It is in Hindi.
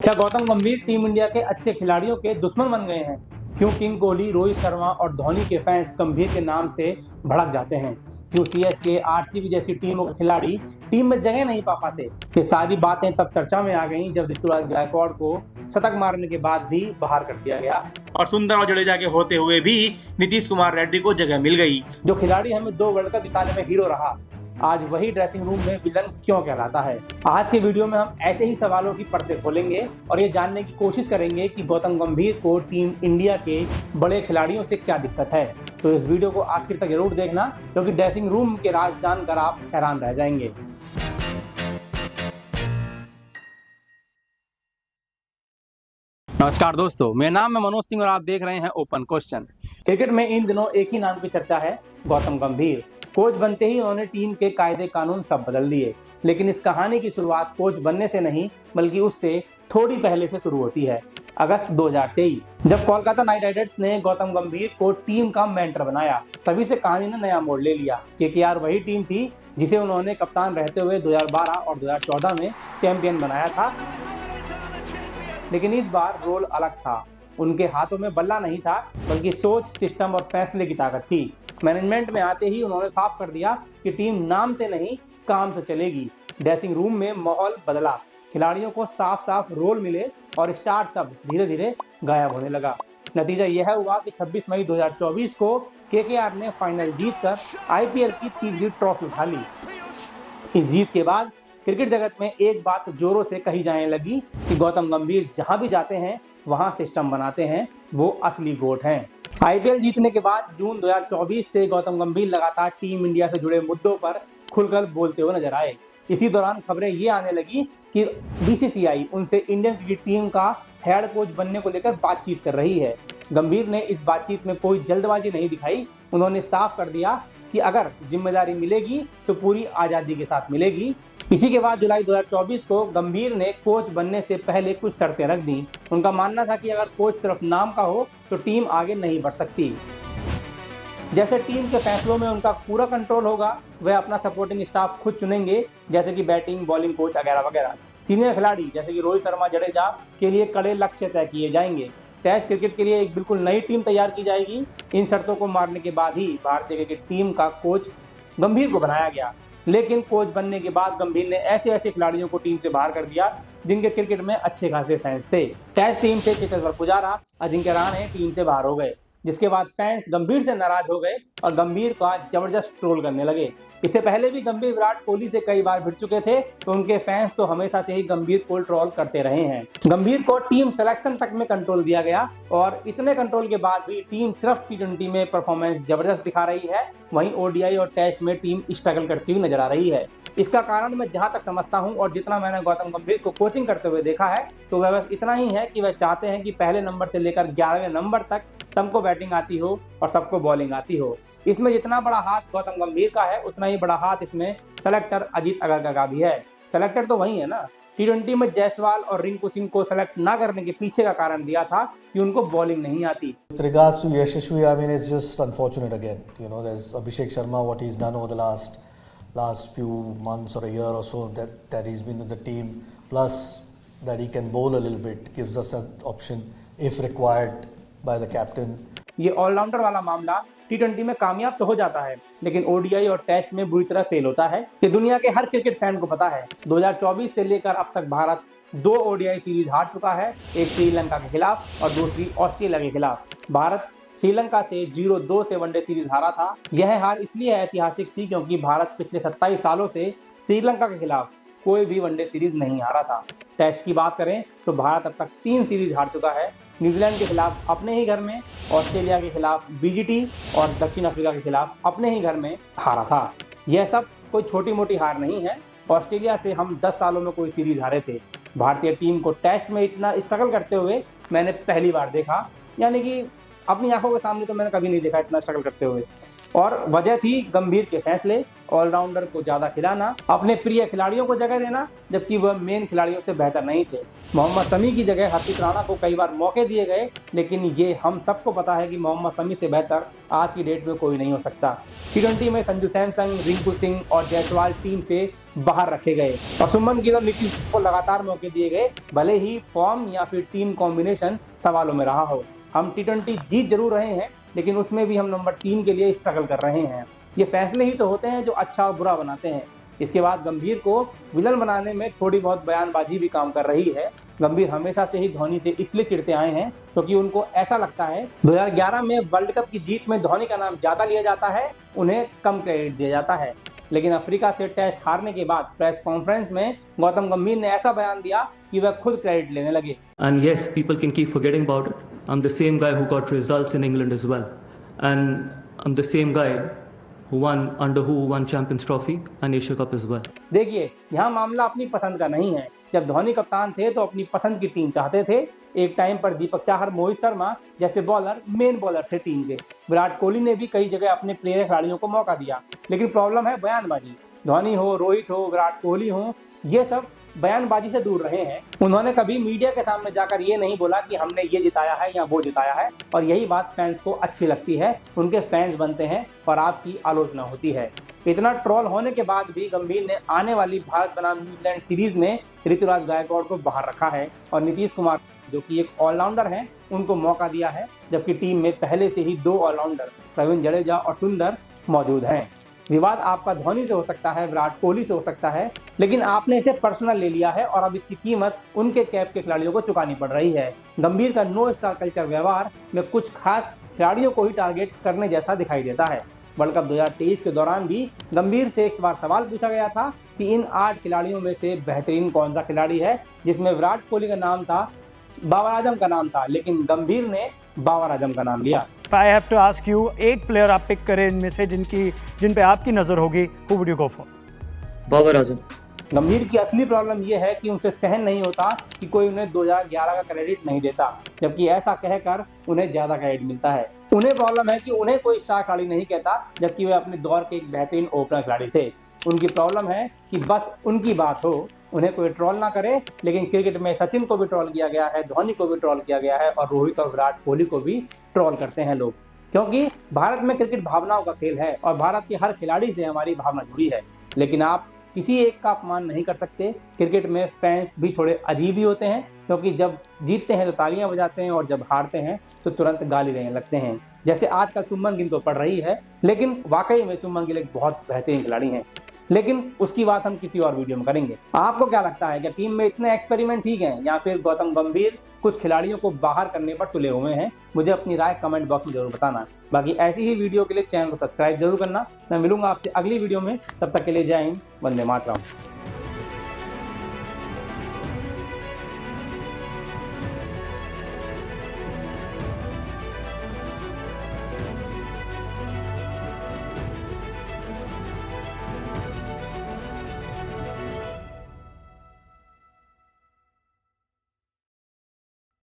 क्या गौतम गंभीर टीम इंडिया के अच्छे खिलाड़ियों के दुश्मन बन गए हैं? क्यों किंग कोहली, रोहित शर्मा और धोनी के फैंस गंभीर के नाम से भड़क जाते हैं? क्यों सीएसके, आरसीबी जैसी टीमों के खिलाड़ी टीम में जगह नहीं पा पाते? ये सारी बातें तब चर्चा में आ गईं जब ऋतुराज गायकवाड़ को शतक मारने के बाद भी बाहर कर दिया गया और सुंदर और जडेजा के होते हुए भी नीतीश कुमार रेड्डी को जगह मिल गई। जो खिलाड़ी हमें 2 वर्ल्ड कप जिताने में हीरो रहा, आज वही ड्रेसिंग रूम में विलन क्यों कहलाता है? आज के वीडियो में हम ऐसे ही सवालों की परतें खोलेंगे और ये जानने की कोशिश करेंगे कि गौतम गंभीर को टीम इंडिया के बड़े खिलाड़ियों से क्या दिक्कत है। तो इस वीडियो को आखिर तक जरूर देखना, क्योंकि ड्रेसिंग रूम के राज जानकर आप हैरान रह जाएंगे। नमस्कार दोस्तों, मेरा नाम है मनोज सिंह और आप देख रहे हैं ओपन क्वेश्चन। क्रिकेट में इन दिनों एक ही नाम की चर्चा है, गौतम गंभीर। कोच बनते ही उन्होंने टीम के कायदे कानून सब बदल दिए, लेकिन इस कहानी की शुरुआत कोच बनने से नहीं बल्कि उससे थोड़ी पहले से शुरू होती है। अगस्त 2023, जब कोलकाता नाइट राइडर्स ने गौतम गंभीर को टीम का मेंटर बनाया, तभी से कहानी ने नया मोड़ ले लिया। केकेआर वही टीम थी जिसे उन्होंने कप्तान रहते हुए 2012 और 2014 में चैंपियन बनाया था, लेकिन इस बार रोल अलग था। उनके हाथों में बल्ला नहीं था, बल्कि सोच, सिस्टम और फैसले की ताकत थी। मैनेजमेंट में आते ही उन्होंने साफ कर दिया कि टीम नाम से नहीं काम से चलेगी। ड्रेसिंग रूम में माहौल बदला, खिलाड़ियों को साफ साफ रोल मिले और स्टार सब धीरे धीरे गायब होने लगा। नतीजा यह हुआ कि 26 मई 2024 को केकेआर ने फाइनल जीतकर आईपीएल की तीसरी ट्रॉफी उठा ली। इस जीत के बाद क्रिकेट जगत में एक बात जोरों से कही जाने लगी कि गौतम गंभीर जहां भी जाते हैं वहां सिस्टम बनाते हैं, वो असली गोट हैं। आईपीएल जीतने के बाद जून 2024 से गौतम गंभीर लगातार टीम इंडिया से जुड़े मुद्दों पर खुलकर बोलते हुए नजर आए। इसी दौरान खबरें ये आने लगी कि बीसीसीआई उनसे इंडियन क्रिकेट टीम का हेड कोच बनने को लेकर बातचीत कर रही है। गंभीर ने इस बातचीत में कोई जल्दबाजी नहीं दिखाई। उन्होंने साफ कर दिया कि अगर जिम्मेदारी मिलेगी तो पूरी आज़ादी के साथ मिलेगी। इसी के बाद जुलाई 2024 को गंभीर ने कोच बनने से पहले कुछ शर्तें रख दी। उनका मानना था कि अगर कोच सिर्फ नाम का हो तो टीम आगे नहीं बढ़ सकती। जैसे टीम के फैसलों में उनका पूरा कंट्रोल होगा, वह अपना सपोर्टिंग स्टाफ खुद चुनेंगे, जैसे कि बैटिंग, बॉलिंग कोच वगैरह वगैरह। सीनियर खिलाड़ी जैसे कि रोहित शर्मा, जडेजा के लिए कड़े लक्ष्य तय किए जाएंगे। टेस्ट क्रिकेट के लिए एक बिल्कुल नई टीम तैयार की जाएगी। इन शर्तों को मारने के बाद ही भारतीय क्रिकेट टीम का कोच गंभीर को बनाया गया। लेकिन कोच बनने के बाद गंभीर ने ऐसे ऐसे खिलाड़ियों को टीम से बाहर कर दिया जिनके क्रिकेट में अच्छे खासे फैंस थे। टेस्ट टीम से चेतेश्वर पुजारा, अजिंक्य रहाणे टीम से बाहर हो गए, जिसके बाद फैंस गंभीर से नाराज हो गए और गंभीर का जबरदस्त ट्रोल करने लगे। इससे पहले भी गंभीर विराट कोहली से कई बार भिड़ चुके थे, तो उनके फैंस तो हमेशा से ही गंभीर को ट्रोल करते रहे हैं। गंभीर को टीम सिलेक्शन तक में कंट्रोल दिया गया और इतने कंट्रोल के बाद भी टीम सिर्फ टी20 में परफॉर्मेंस जबरदस्त दिखा रही है, वहीं ओडीआई और टेस्ट में टीम स्ट्रगल करती हुई नजर आ रही है। इसका कारण मैं जहां तक समझता हूं और जितना मैंने गौतम गंभीर को कोचिंग करते हुए देखा है, तो वह बस इतना ही है कि वह चाहते हैं कि पहले नंबर से लेकर 11वें नंबर तक सबको बैटिंग आती हो और सबको बॉलिंग आती हो। इसमें जितना बड़ा हाथ गौतम गंभीर का है, उतना ही बड़ा हाथ इसमें सेलेक्टर अजीत अगरकर का भी है। सेलेक्टर तो वही है ना। टी20 में जायसवाल और रिंकू सिंह को सेलेक्ट ना करने के पीछे का कारण दिया था कि उनको बॉलिंग नहीं आती। With regards to Yashasvi, I mean, it's just unfortunate again. You know, there's Abhishek Sharma, what he's done over the last few months or a year or so that he's been with the team, plus that he can bowl a little bit, gives us an option if required by the captain. ये ऑलराउंडर वाला मामला टी20 में कामयाब तो हो जाता है, लेकिन ओडीआई और टेस्ट में बुरी तरह फेल होता है। ये दुनिया के हर क्रिकेट फैन को पता है। 2024 से लेकर अब तक भारत 2 ओडीआई सीरीज हार चुका है, एक श्रीलंका के खिलाफ और दूसरी ऑस्ट्रेलिया के खिलाफ। भारत श्रीलंका से 0-2 से वनडे सीरीज हारा था। यह हार इसलिए ऐतिहासिक थी क्योंकि भारत पिछले 27 सालों से श्रीलंका के खिलाफ कोई भी वनडे सीरीज नहीं हारा था। टेस्ट की बात करें तो भारत अब तक 3 सीरीज हार चुका है। न्यूजीलैंड के खिलाफ अपने ही घर में, ऑस्ट्रेलिया के खिलाफ बीजीटी और दक्षिण अफ्रीका के खिलाफ अपने ही घर में हारा था। यह सब कोई छोटी मोटी हार नहीं है। ऑस्ट्रेलिया से हम 10 सालों में कोई सीरीज हारे थे। भारतीय टीम को टेस्ट में इतना स्ट्रगल करते हुए मैंने पहली बार देखा, यानी कि अपनी आंखों के सामने तो मैंने कभी नहीं देखा इतना स्ट्रगल करते हुए। और वजह थी गंभीर के फैसले, ऑलराउंडर को ज्यादा खिलाना, अपने प्रिय खिलाड़ियों को जगह देना जबकि वह मेन खिलाड़ियों से बेहतर नहीं थे। मोहम्मद शमी की जगह हर्षित राणा को कई बार मौके दिए गए, लेकिन ये हम सबको पता है कि मोहम्मद शमी से बेहतर आज की डेट में कोई नहीं हो सकता। टी20 में संजू सैमसन, रिंकू सिंह और जायसवाल टीम से बाहर रखे गए और सुमन गिल और नीतीश को लगातार मौके दिए गए, भले ही फॉर्म या फिर टीम कॉम्बिनेशन सवालों में रहा हो। हम टी20 जीत जरूर रहे हैं, लेकिन उसमें भी हम नंबर 3 के लिए स्ट्रगल कर रहे हैं। ये फैसले ही तो होते हैं जो अच्छा और बुरा बनाते हैं। इसके बाद गंभीर को विलन बनाने में थोड़ी बहुत बयानबाजी भी काम कर रही है। गंभीर हमेशा से ही धोनी से इसलिए चिढ़ते आए हैं क्योंकि उनको ऐसा लगता है 2011 में वर्ल्ड कप की जीत में धोनी का नाम ज्यादा लिया जाता है, उन्हें कम क्रेडिट दिया जाता है। लेकिन अफ्रीका से टेस्ट हारने के बाद प्रेस कॉन्फ्रेंस में गौतम गंभीर ने ऐसा बयान दिया कि वह खुद क्रेडिट लेने लगे। And yes, people can keep forgetting about it. I'm the same guy who got results in England as well. And I'm the same guy who won Champions Trophy and Asia Cup as well. देखिए, यहाँ मामला अपनी पसंद का नहीं है। जब धोनी कप्तान थे तो अपनी पसंद की टीम चाहते थे। एक टाइम पर दीपक चाहर, मोहित शर्मा जैसे बॉलर मेन बॉलर थे टीम के। विराट कोहली ने भी कई जगह अपने प्लेयर खिलाड़ियों को मौका दिया, लेकिन प्रॉब्लम है बयानबाजी। धोनी हो, रोहित हो, विराट कोहली हो, ये सब बयानबाजी से दूर रहे हैं। उन्होंने कभी मीडिया के सामने जाकर ये नहीं बोला कि हमने ये जिताया है या वो जिताया है, और यही बात फैंस को अच्छी लगती है। उनके फैंस बनते हैं और आपकी आलोचना होती है। इतना ट्रोल होने के बाद भी गंभीर ने आने वाली भारत बनाम न्यूजीलैंड सीरीज में ऋतुराज गायकवाड़ को बाहर रखा है और नीतीश कुमार जो कि एक ऑलराउंडर हैं उनको मौका दिया है, जबकि टीम में पहले से ही 2 ऑलराउंडर रविंद्र जडेजा और सुंदर मौजूद हैं। विवाद आपका धोनी से हो सकता है, विराट कोहली से हो सकता है, लेकिन आपने इसे पर्सनल ले लिया है और अब इसकी कीमत उनके कैप के खिलाड़ियों को चुकानी पड़ रही है। गंभीर का नो स्टार कल्चर व्यवहार में कुछ खास खिलाड़ियों को ही टारगेट करने जैसा दिखाई देता है। वर्ल्ड कप 2023 के दौरान भी गंभीर से एक बार सवाल पूछा गया था कि इन 8 खिलाड़ियों में से बेहतरीन कौन सा खिलाड़ी है, जिसमें विराट कोहली का नाम था, बाबर आजम का नाम था, लेकिन गंभीर ने बाबर आजम का नाम लिया। I have to ask you, एक प्लेयर आप पिक करें इनमें से जिन पे आपकी नजर होगी, who would you go for? Babar Azam. Gambhir की असली प्रॉब्लम यह है कि उनसे सहन नहीं होता कि कोई उन्हें 2011 का क्रेडिट नहीं देता, जबकि ऐसा कहकर उन्हें ज्यादा क्रेडिट मिलता है। उन्हें प्रॉब्लम है कि उन्हें कोई स्टार खिलाड़ी नहीं कहता, जबकि वे अपने दौर के एक बेहतरीन ओपनर खिलाड़ी थे। उनकी प्रॉब्लम है कि बस उनकी बात हो, उन्हें कोई ट्रोल ना करे। लेकिन क्रिकेट में सचिन को भी ट्रोल किया गया है, धोनी को भी ट्रोल किया गया है और रोहित और विराट कोहली को भी ट्रोल करते हैं लोग, क्योंकि भारत में क्रिकेट भावनाओं का खेल है और भारत के हर खिलाड़ी से हमारी भावना जुड़ी है। लेकिन आप किसी एक का अपमान नहीं कर सकते। क्रिकेट में फैंस भी थोड़े अजीब ही होते हैं, क्योंकि जब जीतते हैं तो तालियां बजाते हैं और जब हारते हैं तो तुरंत गाली देने लगते हैं। जैसे आजकल सुमन गिल तो पड़ रही है, लेकिन वाकई में सुमन गिल एक बहुत बेहतरीन खिलाड़ी हैं, लेकिन उसकी बात हम किसी और वीडियो में करेंगे। आपको क्या लगता है कि टीम में इतने एक्सपेरिमेंट ठीक हैं या फिर गौतम गंभीर कुछ खिलाड़ियों को बाहर करने पर तुले हुए हैं? मुझे अपनी राय कमेंट बॉक्स में जरूर बताना। बाकी ऐसी ही वीडियो के लिए चैनल को सब्सक्राइब जरूर करना। मैं मिलूंगा आपसे अगली वीडियो में, तब तक के लिए जय हिंद, वंदे मातरम।